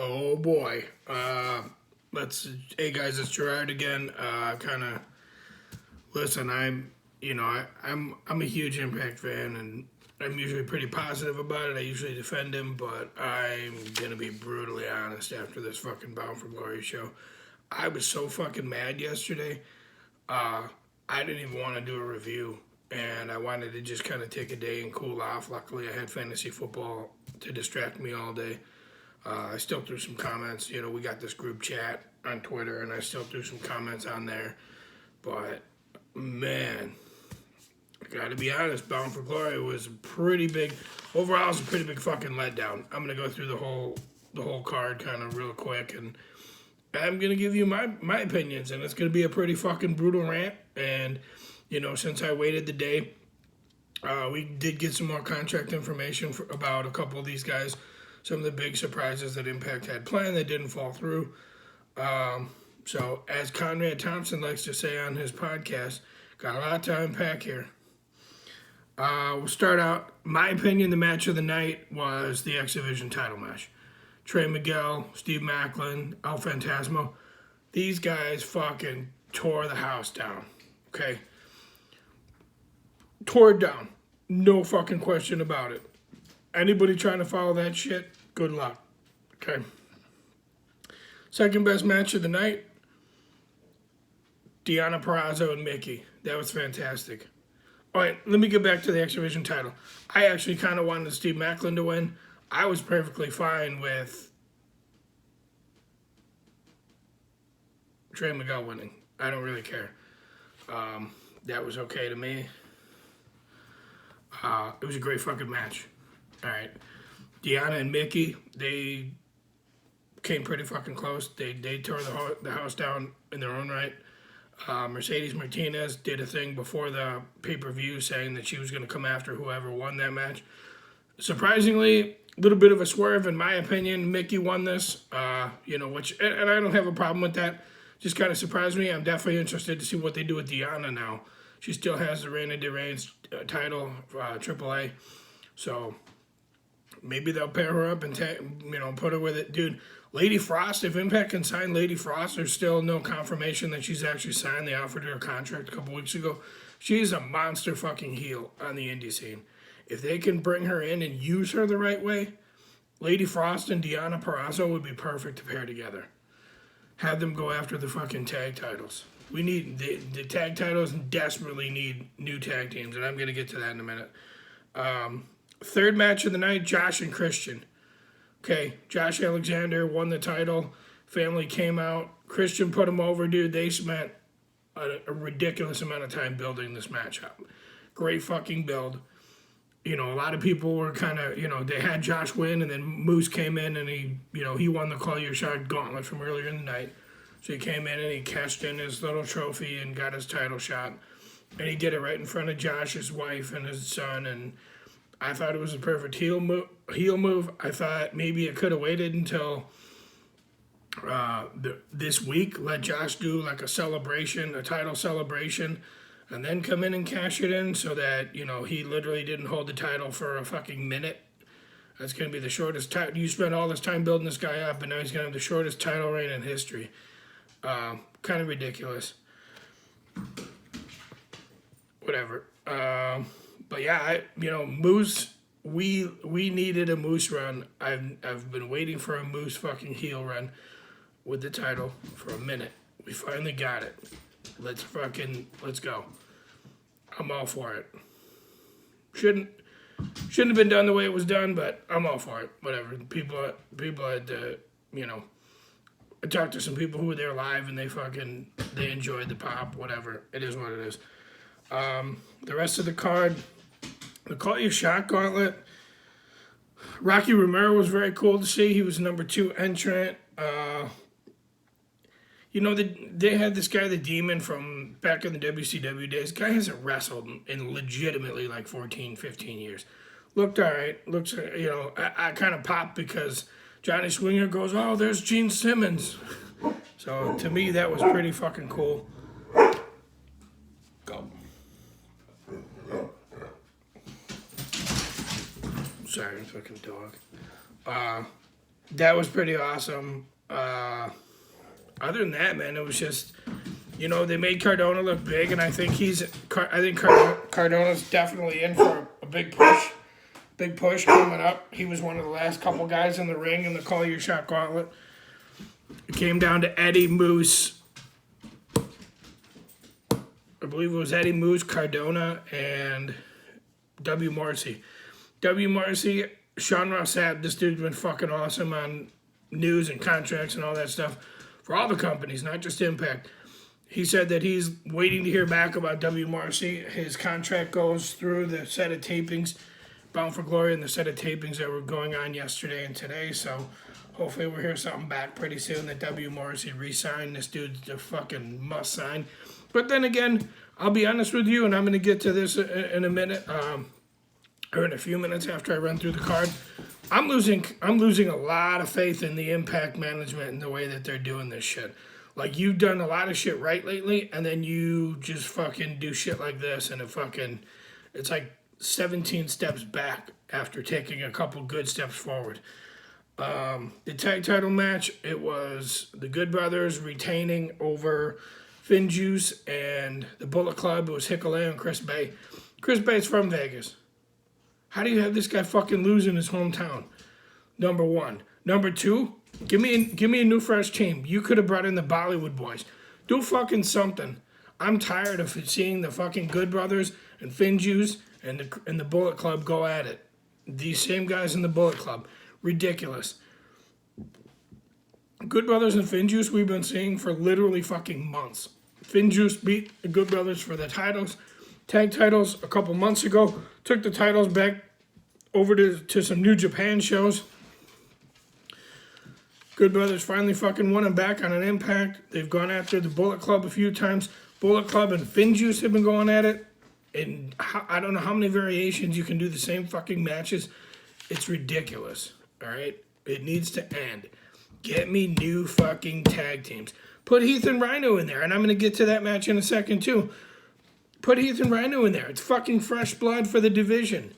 Oh boy. Hey guys, it's Gerard again. Listen, I'm a huge Impact fan, and I'm usually pretty positive about it. I usually defend him, but I'm gonna be brutally honest after this fucking Bound for Glory show. I was so fucking mad yesterday. I didn't even want to do a review, and I wanted to just kind of take a day and cool off. Luckily, I had fantasy football to distract me all day. I still threw some comments. We got this group chat on Twitter, and I still threw some comments on there. But, man, I gotta be honest, Bound for Glory was pretty big. Overall, it was a pretty big fucking letdown. I'm gonna go through the whole card kind of real quick, and I'm gonna give you my opinions, and it's gonna be a pretty fucking brutal rant. And, since I waited the day, we did get some more contract information about a couple of these guys. Some of the big surprises that Impact had planned that didn't fall through. So, as Conrad Thompson likes to say on his podcast, got a lot to unpack here. We'll start out. My opinion, the match of the night was the X Division title match. Trey Miguel, Steve Macklin, El Phantasmo. These guys fucking tore the house down. Okay? Tore it down. No fucking question about it. Anybody trying to follow that shit, good luck. Okay. Second best match of the night, Deonna Purrazzo and Mickey. That was fantastic. All right, let me get back to the X Division title. I actually kind of wanted Steve Macklin to win. I was perfectly fine with Trey Miguel winning. I don't really care. That was okay to me. It was a great fucking match. All right. Deonna and Mickey, they came pretty fucking close. They tore the house down in their own right. Mercedes Martinez did a thing before the pay-per-view saying that she was going to come after whoever won that match. Surprisingly, a little bit of a swerve in my opinion. Mickey won this, which, and I don't have a problem with that. Just kind of surprised me. I'm definitely interested to see what they do with Deonna now. She still has the Reina de Reigns title, AAA. So maybe they'll pair her up and put her with it. Dude, Lady Frost, if Impact can sign Lady Frost, there's still no confirmation that she's actually signed. They offered her a contract a couple weeks ago. She's a monster fucking heel on the indie scene. If they can bring her in and use her the right way, Lady Frost and Deonna Purrazzo would be perfect to pair together. Have them go after the fucking tag titles. We need the tag titles desperately need new tag teams, and I'm going to get to that in a minute. Third match of the night, Josh and Christian. Okay, Josh Alexander won the title. Family came out. Christian put him over, dude. They spent a ridiculous amount of time building this matchup. Great fucking build. A lot of people were kind of, they had Josh win, and then Moose came in, and he won the Call Your Shot gauntlet from earlier in the night. So he came in, and he cashed in his little trophy and got his title shot. And he did it right in front of Josh's wife and his son, and I thought it was a perfect heel move. I thought maybe it could have waited until this week. Let Josh do like a celebration, a title celebration, and then come in and cash it in so that, he literally didn't hold the title for a fucking minute. That's going to be the shortest time. You spent all this time building this guy up, and now he's going to have the shortest title reign in history. Kind of ridiculous. Whatever. But yeah, Moose, we needed a Moose run. I've been waiting for a Moose fucking heel run with the title for a minute. We finally got it. Let's go. I'm all for it. Shouldn't have been done the way it was done, but I'm all for it. Whatever. People had I talked to some people who were there live, and they enjoyed the pop. Whatever. It is what it is. The rest of the card, the Call Your Shot gauntlet. Rocky Romero was very cool to see. He was number 2 entrant. They had this guy, the Demon, from back in the WCW days. Guy hasn't wrestled in legitimately like 14, 15 years. Looked all right. Looks, I kind of popped because Johnny Swinger goes, oh, there's Gene Simmons. So to me, that was pretty fucking cool. Go. Sorry, fucking dog. that was pretty awesome. Other than that, man, it was just, they made Cardona look big, and I think Cardona's definitely in for a big push coming up. He was one of the last couple guys in the ring in the Call Your Shot Gauntlet. It came down to Eddie Moose. I believe it was Eddie Moose, Cardona, and W. Morrissey. W. Morrissey, Sean Rossap, this dude's been fucking awesome on news and contracts and all that stuff for all the companies, not just Impact. He said that he's waiting to hear back about W. Morrissey. His contract goes through the set of tapings, Bound for Glory, and the set of tapings that were going on yesterday and today. So hopefully we'll hear something back pretty soon that W. Morrissey re-signed. This dude's a fucking must sign. But then again, I'll be honest with you, and I'm going to get to this in a minute, or in a few minutes after I run through the card. I'm losing a lot of faith in the Impact management and the way that they're doing this shit. Like, you've done a lot of shit right lately, and then you just fucking do shit like this, and it's like 17 steps back after taking a couple good steps forward. The tag title match, it was the Good Brothers retaining over Finjuice and the Bullet Club. It was Hikuleo and Chris Bay. Chris Bay's from Vegas. How do you have this guy fucking lose in his hometown? Number one. Number two, give me a new fresh team. You could have brought in the Bollywood Boys. Do fucking something. I'm tired of seeing the fucking Good Brothers and Finjuice and the Bullet Club go at it. These same guys in the Bullet Club. Ridiculous. Good Brothers and Finjuice we've been seeing for literally fucking months. Finjuice beat the Good Brothers for the tag titles a couple months ago. Took the titles back over to some New Japan shows. Good Brothers finally fucking won them back on an Impact. They've gone after the Bullet Club a few times. Bullet Club and Finjuice have been going at it. And I don't know how many variations you can do the same fucking matches. It's ridiculous, all right? It needs to end. Get me new fucking tag teams. Put Heath and Rhino in there, and I'm going to get to that match in a second, too. Put Heath and Rhino in there. It's fucking fresh blood for the division.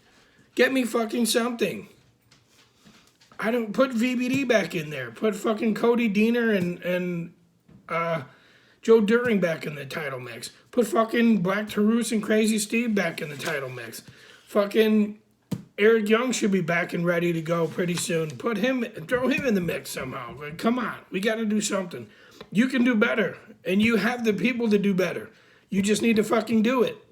Get me fucking something. I don't put VBD back in there. Put fucking Cody Deaner and Joe During back in the title mix. Put fucking Black Taurus and Crazy Steve back in the title mix. Fucking Eric Young should be back and ready to go pretty soon. Throw him in the mix somehow. Like, come on, we got to do something. You can do better, and you have the people to do better. You just need to fucking do it.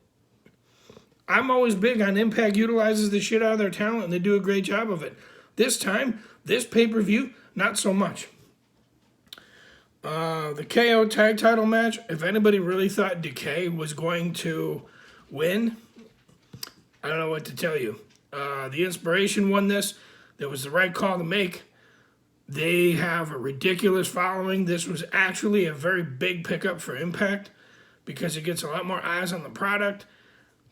I'm always big on Impact utilizes the shit out of their talent, and they do a great job of it. This time, this pay-per-view, not so much. The KO tag title match, if anybody really thought Decay was going to win, I don't know what to tell you. The Inspiration won this. That was the right call to make. They have a ridiculous following. This was actually a very big pickup for Impact because it gets a lot more eyes on the product.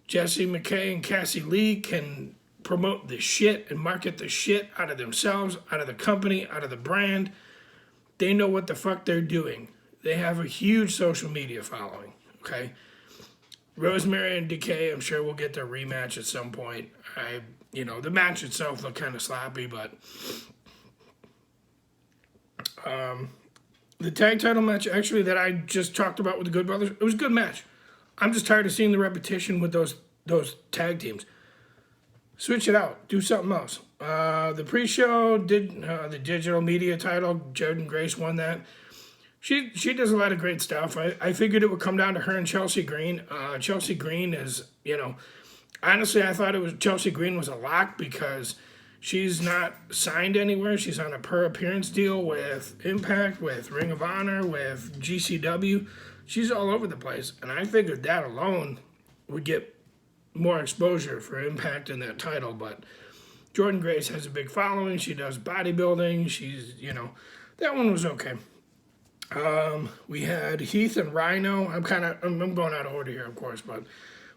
Jesse McKay and Cassie Lee can promote the shit and market the shit out of themselves, out of the company, out of the brand. They know what the fuck they're doing. They have a huge social media following, okay? Rosemary and Decay, I'm sure we'll get their rematch at some point. The match itself looked kind of sloppy, but the tag title match, actually, that I just talked about with the Good Brothers, it was a good match. I'm just tired of seeing the repetition with those tag teams. Switch it out. Do something else. The pre-show did the digital media title. Jordan Grace won that. She does a lot of great stuff. I figured it would come down to her and Chelsea Green. Chelsea Green is, honestly, I thought Chelsea Green was a lock because she's not signed anywhere. She's on a per-appearance deal with Impact, with Ring of Honor, with GCW. She's all over the place. And I figured that alone would get more exposure for Impact in that title. But Jordan Grace has a big following. She does bodybuilding. She's, that one was okay. We had Heath and Rhino. I'm going out of order here, of course, but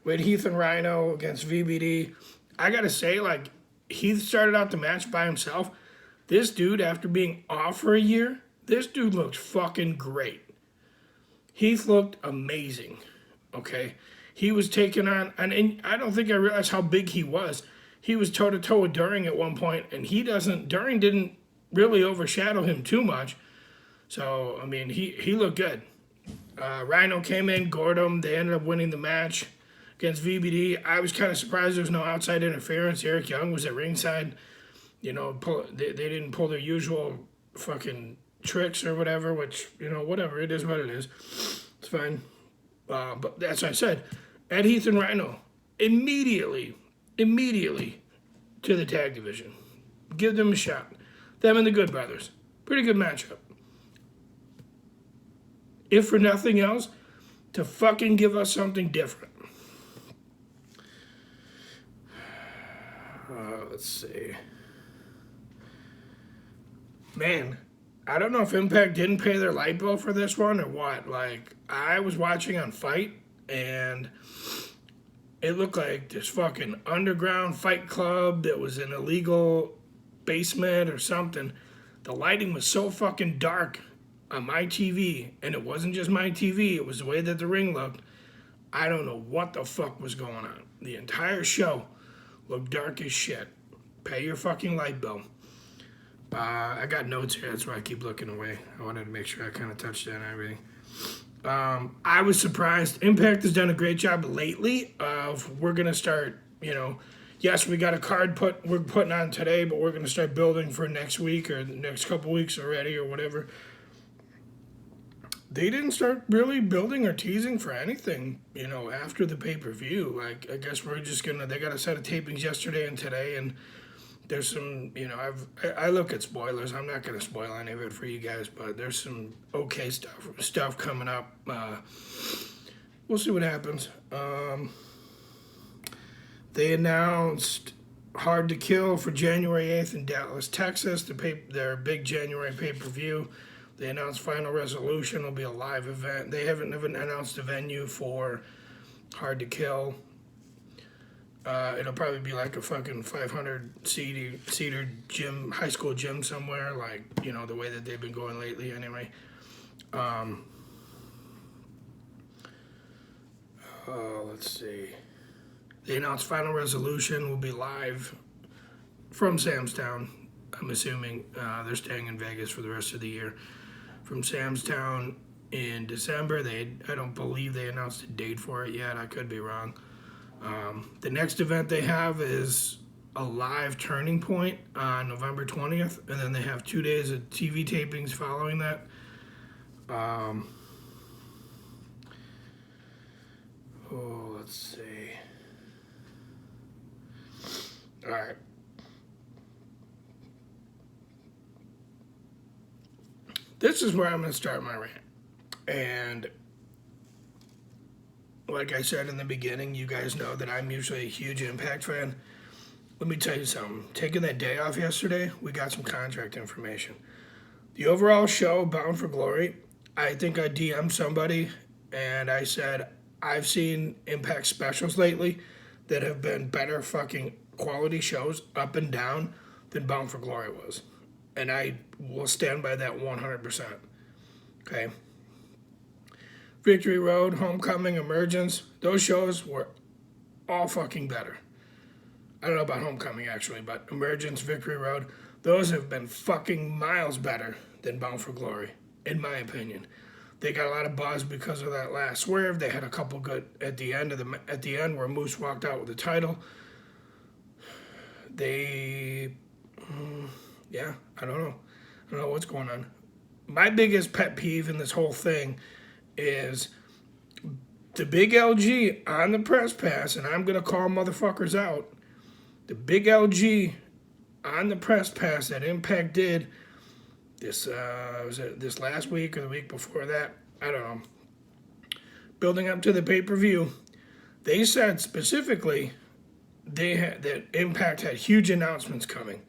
we had Heath and Rhino against VBD. I gotta say, Heath started out the match by himself. This dude, after being off for a year, this dude looked fucking great. Heath looked amazing, okay? He was taking on, and I don't think I realized how big he was. He was toe-to-toe with During at one point, and During didn't really overshadow him too much. So, I mean, he looked good. Rhino came in, gored him. They ended up winning the match against VBD. I was kind of surprised there was no outside interference. Eric Young was at ringside. You know, they didn't pull their usual fucking tricks or whatever, which, you know, whatever. It is what it is. It's fine. But that's what I said. Ed Heath and Rhino, immediately to the tag division. Give them a shot. Them and the Good Brothers. Pretty good matchup. If for nothing else, to fucking give us something different. Let's see. Man, I don't know if Impact didn't pay their light bill for this one or what. Like, I was watching on Fight, and it looked like this fucking underground fight club that was an illegal basement or something. The lighting was so fucking dark on my TV, and it wasn't just my TV, it was the way that the ring looked. I don't know what the fuck was going on. The entire show looked dark as shit. Pay your fucking light bill. I got notes here, that's why I keep looking away. I wanted to make sure I kind of touched on everything. I was surprised. Impact has done a great job lately of, we're going to start, you know, yes, we got a card we're putting on today, but we're going to start building for next week or the next couple weeks already or whatever. They didn't start really building or teasing for anything, you know, after the pay-per-view. Like, I guess we're just going to, they got a set of tapings yesterday and today, and there's some, you know, I look at spoilers. I'm not going to spoil any of it for you guys, but there's some okay stuff coming up. We'll see what happens. They announced Hard to Kill for January 8th in Dallas, Texas, their big January pay-per-view. They announced Final Resolution will be a live event. They haven't even announced a venue for Hard to Kill. It'll probably be like a fucking 500-seater gym, high school gym somewhere, like, you know, the way that they've been going lately anyway. Let's see. They announced Final Resolution will be live from Sam's Town. I'm assuming they're staying in Vegas for the rest of the year. From Sam's Town in December. I don't believe they announced a date for it yet. I could be wrong. The next event they have is a live Turning Point on November 20th, and then they have 2 days of TV tapings following that. Let's see. All right. This is where I'm going to start my rant. And like I said in the beginning, you guys know that I'm usually a huge Impact fan. Let me tell you something. Taking that day off yesterday, we got some contract information. The overall show, Bound for Glory, I think I DM'd somebody and I said, I've seen Impact specials lately that have been better fucking quality shows up and down than Bound for Glory was. And I will stand by that 100%. Okay? Victory Road, Homecoming, Emergence, those shows were all fucking better. I don't know about Homecoming, actually, but Emergence, Victory Road, those have been fucking miles better than Bound for Glory, in my opinion. They got a lot of buzz because of that last swerve. They had a couple good at the end where Moose walked out with the title. Yeah, I don't know what's going on. My biggest pet peeve in this whole thing is the big LG on the press pass, and I'm going to call motherfuckers out. The big LG on the press pass that Impact did this last week or the week before that, I don't know, building up to the pay-per-view, they said specifically that Impact had huge announcements coming,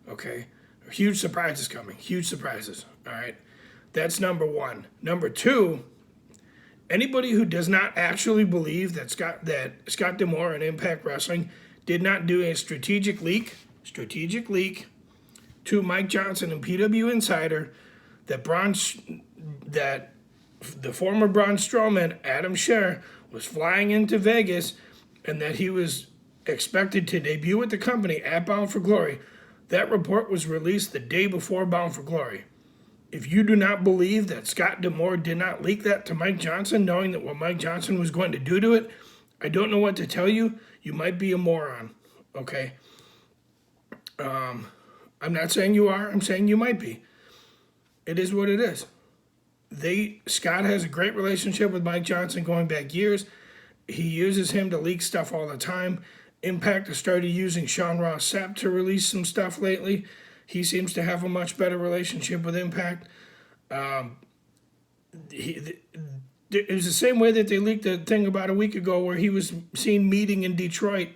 okay? Huge surprises coming, huge surprises, all right? That's number one. Number two, anybody who does not actually believe that Scott D'Amore and Impact Wrestling did not do a strategic leak to Mike Johnson and PW Insider that the former Braun Strowman, Adam Scherr, was flying into Vegas and that he was expected to debut with the company at Bound for Glory, That report was released the day before Bound for Glory. If you do not believe that Scott D'Amore did not leak that to Mike Johnson, knowing that what Mike Johnson was going to do to it, I don't know what to tell you. You might be a moron, okay? I'm not saying you are. I'm saying you might be. It is what it is. Scott has a great relationship with Mike Johnson going back years. He uses him to leak stuff all the time. Impact has started using Sean Ross Sapp to release some stuff lately. He seems to have a much better relationship with Impact. It was the same way that they leaked the thing about a week ago where he was seen meeting in Detroit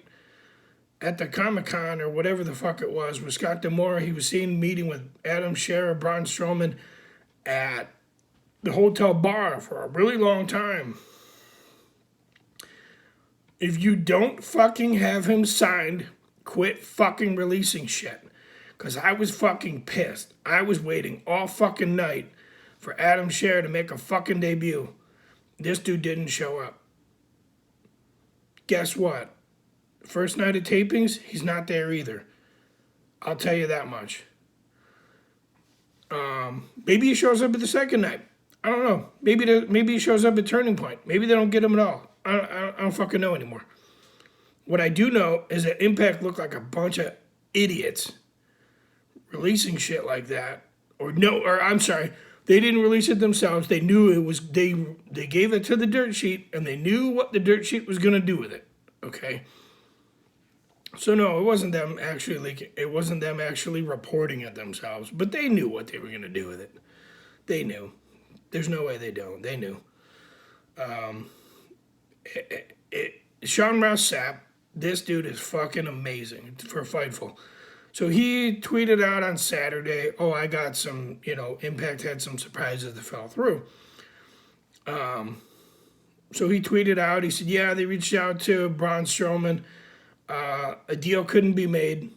at the Comic-Con or whatever the fuck it was with Scott D'Amore. He was seen meeting with Adam Scherr, Braun Strowman at the hotel bar for a really long time. If you don't fucking have him signed, quit fucking releasing shit. Because I was fucking pissed. I was waiting all fucking night for Adam Scherr to make a fucking debut. This dude didn't show up. Guess what? First night of tapings, he's not there either. I'll tell you that much. Maybe he shows up at the second night. I don't know. Maybe he shows up at Turning Point. Maybe they don't get him at all. I don't fucking know anymore. What I do know is that Impact looked like a bunch of idiots releasing shit like that. I'm sorry. They didn't release it themselves. They knew it was, they gave it to the dirt sheet, and they knew what the dirt sheet was going to do with it. Okay? So no, it wasn't them actually leaking. It wasn't them actually reporting it themselves. But they knew what they were going to do with it. They knew. There's no way they don't. They knew. Sean Ross Sapp, this dude is fucking amazing for Fightful. So he tweeted out on Saturday, I got some, Impact had some surprises that fell through. So he tweeted out, he said, yeah, they reached out to Braun Strowman. A deal couldn't be made.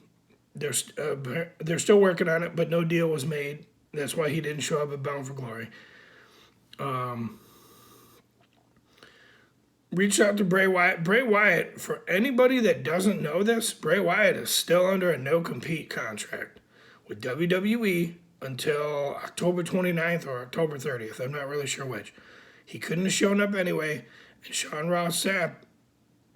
They're still working on it, but no deal was made. That's why he didn't show up at Bound for Glory. Reached out to Bray Wyatt. Bray Wyatt, for anybody that doesn't know this, Bray Wyatt is still under a no-compete contract with WWE until October 29th or October 30th. I'm not really sure which. He couldn't have shown up anyway. And Sean Ross Sapp,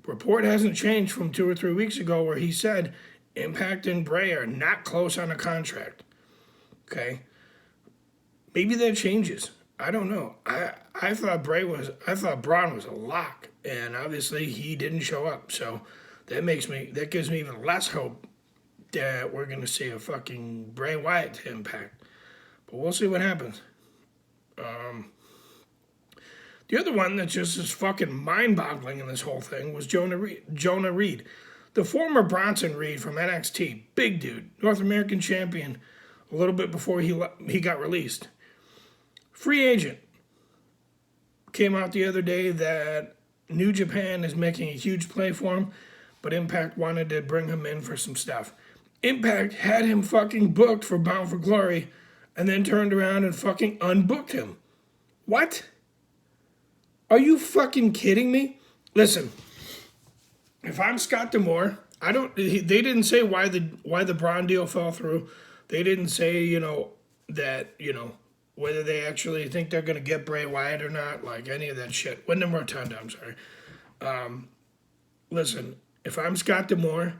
report hasn't changed from 2 or 3 weeks ago where he said Impact and Bray are not close on a contract. Okay? Maybe that changes. I don't know. I thought Braun was a lock, and obviously he didn't show up. So that gives me even less hope that we're gonna see a fucking Bray Wyatt Impact. But we'll see what happens. The other one that just is fucking mind-boggling in this whole thing was Jonah Reed, the former Bronson Reed from NXT, big dude, North American champion, a little bit before he got released. Free agent. Came out the other day that New Japan is making a huge play for him, but Impact wanted to bring him in for some stuff. Impact had him fucking booked for Bound for Glory and then turned around and fucking unbooked him. What? Are you fucking kidding me? Listen, if I'm Scott D'Amore, they didn't say why the Braun deal fell through. They didn't say, that, whether they actually think they're going to get Bray Wyatt or not, like any of that shit. Wyndham Rotunda, I'm sorry. Listen, if I'm Scott D'Amore,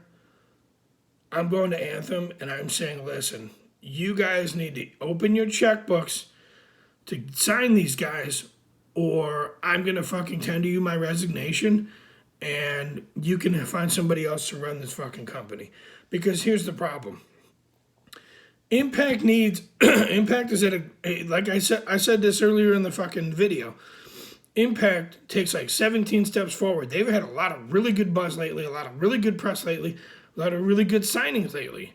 I'm going to Anthem and I'm saying, listen, you guys need to open your checkbooks to sign these guys, or I'm going to fucking tender you my resignation and you can find somebody else to run this fucking company. Because here's the problem. Impact is at like I said this earlier in the fucking video. Impact takes like 17 steps forward. They've had a lot of really good buzz lately, a lot of really good press lately, a lot of really good signings lately.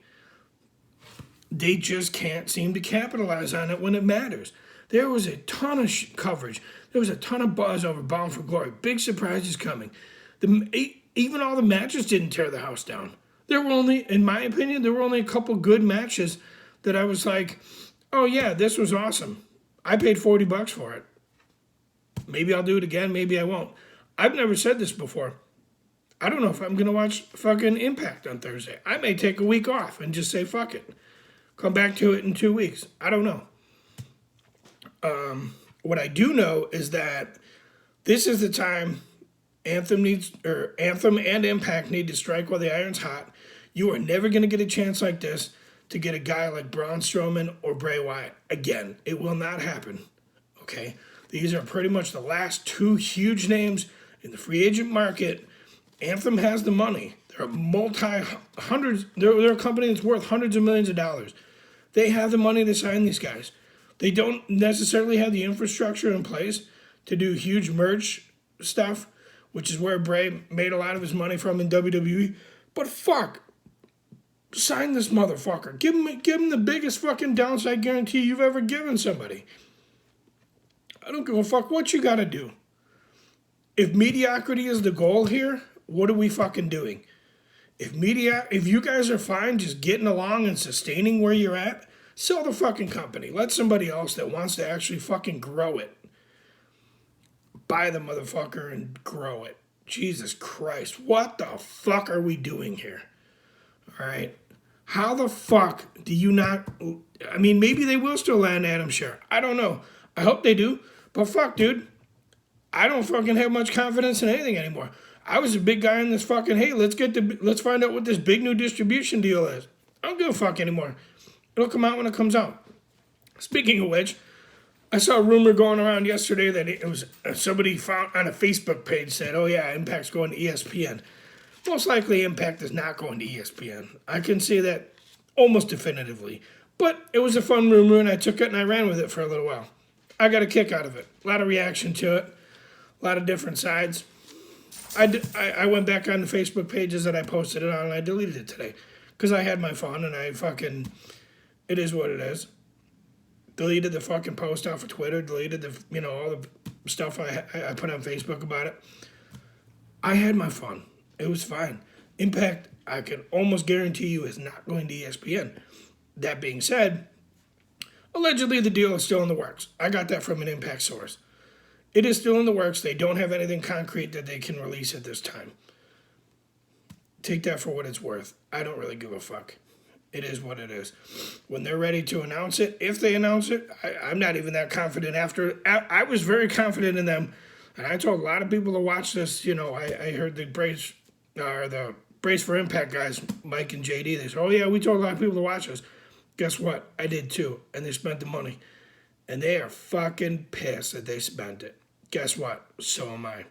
They just can't seem to capitalize on it when it matters. There was a ton of coverage. There was a ton of buzz over Bound for Glory. Big surprises coming. Even all the matches didn't tear the house down. There were only, in my opinion, a couple good matches that I was like, oh yeah, this was awesome. I paid $40 for it. Maybe I'll do it again, maybe I won't. I've never said this before. I don't know if I'm going to watch fucking Impact on Thursday. I may take a week off and just say fuck it. Come back to it in 2 weeks. I don't know. What I do know is that this is the time Anthem and Impact need to strike while the iron's hot. You are never going to get a chance like this to get a guy like Braun Strowman or Bray Wyatt. Again, it will not happen. Okay? These are pretty much the last two huge names in the free agent market. Anthem has the money. They're they're a company that's worth hundreds of millions of dollars. They have the money to sign these guys. They don't necessarily have the infrastructure in place to do huge merch stuff, which is where Bray made a lot of his money from in WWE. But fuck, sign this motherfucker. Give him the biggest fucking downside guarantee you've ever given somebody. I don't give a fuck what you gotta do. If mediocrity is the goal here, what are we fucking doing? If you guys are fine just getting along and sustaining where you're at, sell the fucking company. Let somebody else that wants to actually fucking grow it buy the motherfucker and grow it. Jesus Christ, what the fuck are we doing here? All right. How the fuck do you not... I mean, maybe they will still land Adam Scherr. I don't know. I hope they do. But fuck, dude. I don't fucking have much confidence in anything anymore. I was a big guy in this fucking, hey, let's find out what this big new distribution deal is. I don't give a fuck anymore. It'll come out when it comes out. Speaking of which, I saw a rumor going around yesterday that it was somebody found on a Facebook page said, oh yeah, Impact's going to ESPN. Most likely Impact is not going to ESPN. I can say that almost definitively. But it was a fun rumor and I took it and I ran with it for a little while. I got a kick out of it. A lot of reaction to it. A lot of different sides. I went back on the Facebook pages that I posted it on and I deleted it today. Because I had my fun and it is what it is. Deleted the fucking post off of Twitter, deleted all the stuff I put on Facebook about it. I had my fun. It was fine. Impact, I can almost guarantee you, is not going to ESPN. That being said, allegedly the deal is still in the works. I got that from an Impact source. It is still in the works. They don't have anything concrete that they can release at this time. Take that for what it's worth. I don't really give a fuck. It is what it is. When they're ready to announce it, if they announce it, I'm not even that confident after. I was very confident in them, and I told a lot of people to watch this. I heard the Brace for Impact guys, Mike and JD, they said, oh yeah, we told a lot of people to watch this. Guess what? I did too, and they spent the money. And they are fucking pissed that they spent it. Guess what? So am I.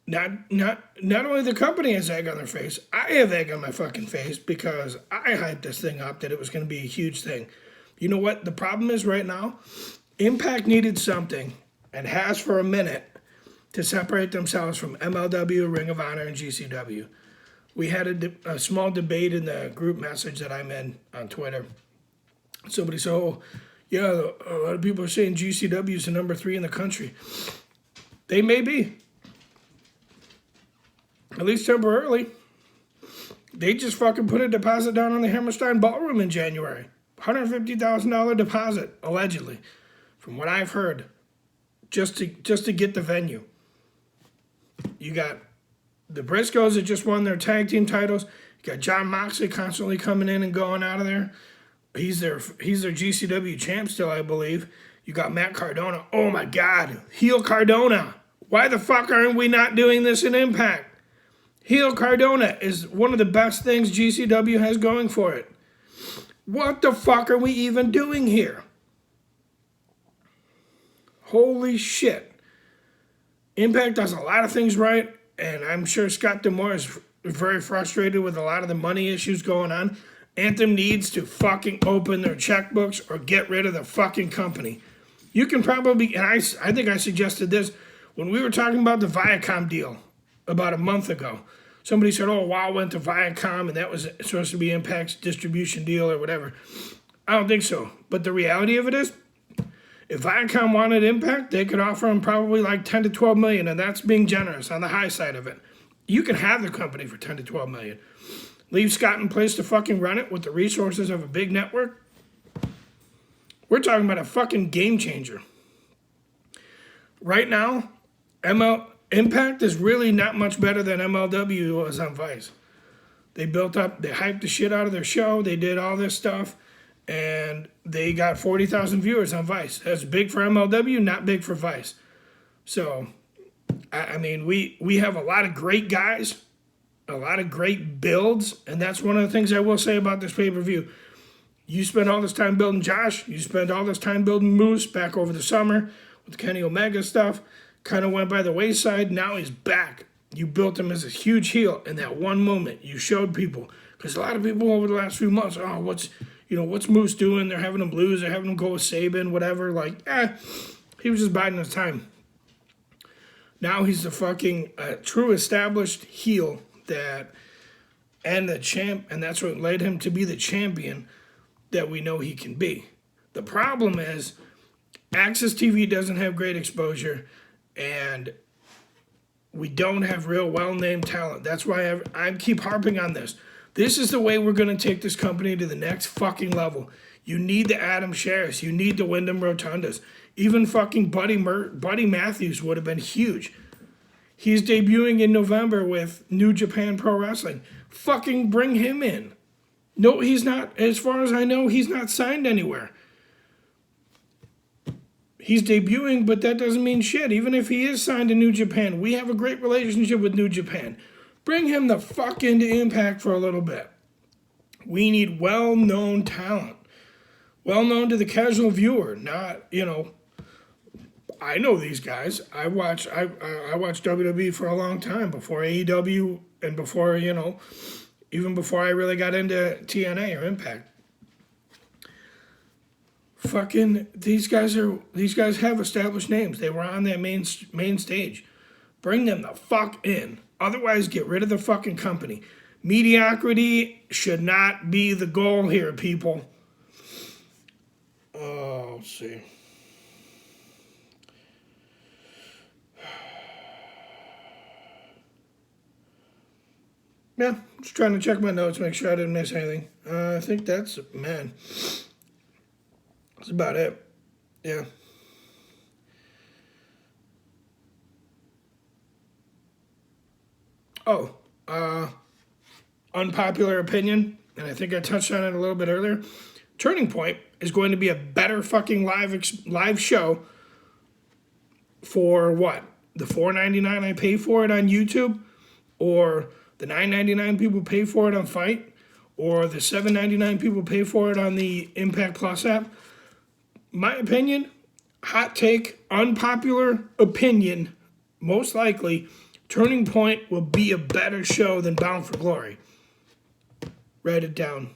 Not only the company has egg on their face, I have egg on my fucking face because I hyped this thing up that it was going to be a huge thing. You know what the problem is right now? Impact needed something, and has for a minute, to separate themselves from MLW, Ring of Honor, and GCW. We had a small debate in the group message that I'm in on Twitter. Somebody said, oh, yeah, a lot of people are saying GCW is the number 3 in the country. They may be. At least temporarily. They just fucking put a deposit down on the Hammerstein Ballroom in January. $150,000 deposit, allegedly, from what I've heard, just to get the venue. You got the Briscoes that just won their tag team titles. You got John Moxley constantly coming in and going out of there. He's their GCW champ still, I believe. You got Matt Cardona. Oh my God, heel Cardona. Why the fuck aren't we not doing this in Impact? Heel Cardona is one of the best things GCW has going for it. What the fuck are we even doing here? Holy shit. Impact does a lot of things right, and I'm sure Scott D'Amore is very frustrated with a lot of the money issues going on. Anthem needs to fucking open their checkbooks or get rid of the fucking company. You can probably, and I think I suggested this when we were talking about the Viacom deal about a month ago. Somebody said, oh, WoW went to Viacom and that was supposed to be Impact's distribution deal or whatever. I don't think so. But the reality of it is, if Viacom wanted Impact, they could offer them probably like 10 to 12 million, and that's being generous on the high side of it. You can have the company for 10 to 12 million. Leave Scott in place to fucking run it with the resources of a big network. We're talking about a fucking game changer. Right now, Impact is really not much better than MLW was on Vice. They built up, they hyped the shit out of their show. They did all this stuff, and they got 40,000 viewers on Vice. That's big for MLW, not big for Vice. So, I mean, we have a lot of great guys, a lot of great builds, and that's one of the things I will say about this pay-per-view. You spent all this time building Josh. You spent all this time building Moose back over the summer with Kenny Omega stuff. Kind of went by the wayside. Now he's back. You built him as a huge heel in that one moment. You showed people. Because a lot of people over the last few months, oh, what's Moose doing? They're having him lose. They're having him go with Saban, whatever. Like, he was just biding his time. Now he's the fucking true established heel and the champ, and that's what led him to be the champion that we know he can be. The problem is Access TV doesn't have great exposure, and we don't have real well-named talent. That's why I keep harping on this. This is the way we're going to take this company to the next fucking level. You need the Adam Scherrs. You need the Wyndham Rotundas. Even fucking Buddy Matthews would have been huge. He's debuting in November with New Japan Pro Wrestling. Fucking bring him in. No, he's not. As far as I know, he's not signed anywhere. He's debuting, but that doesn't mean shit. Even if he is signed to New Japan, we have a great relationship with New Japan. Bring him the fuck into Impact for a little bit. We need well-known talent. Well-known to the casual viewer, not, I know these guys. I watched WWE for a long time, before AEW and before, even before I really got into TNA or Impact. Fucking these guys have established names. They were on that main stage. Bring them the fuck in. Otherwise, get rid of the fucking company. Mediocrity should not be the goal here, people. Oh, let's see. Yeah, just trying to check my notes, make sure I didn't miss anything. I think that's about it. Yeah. Oh, unpopular opinion, and I think I touched on it a little bit earlier. Turning Point is going to be a better fucking live show for what? The $4.99 I pay for it on YouTube, or the $9.99 people pay for it on Fight, or the $7.99 people pay for it on the Impact Plus app. My opinion, hot take, unpopular opinion, most likely, Turning Point will be a better show than Bound for Glory. Write it down.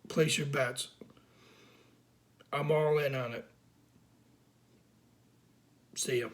Place your bets. I'm all in on it. See ya.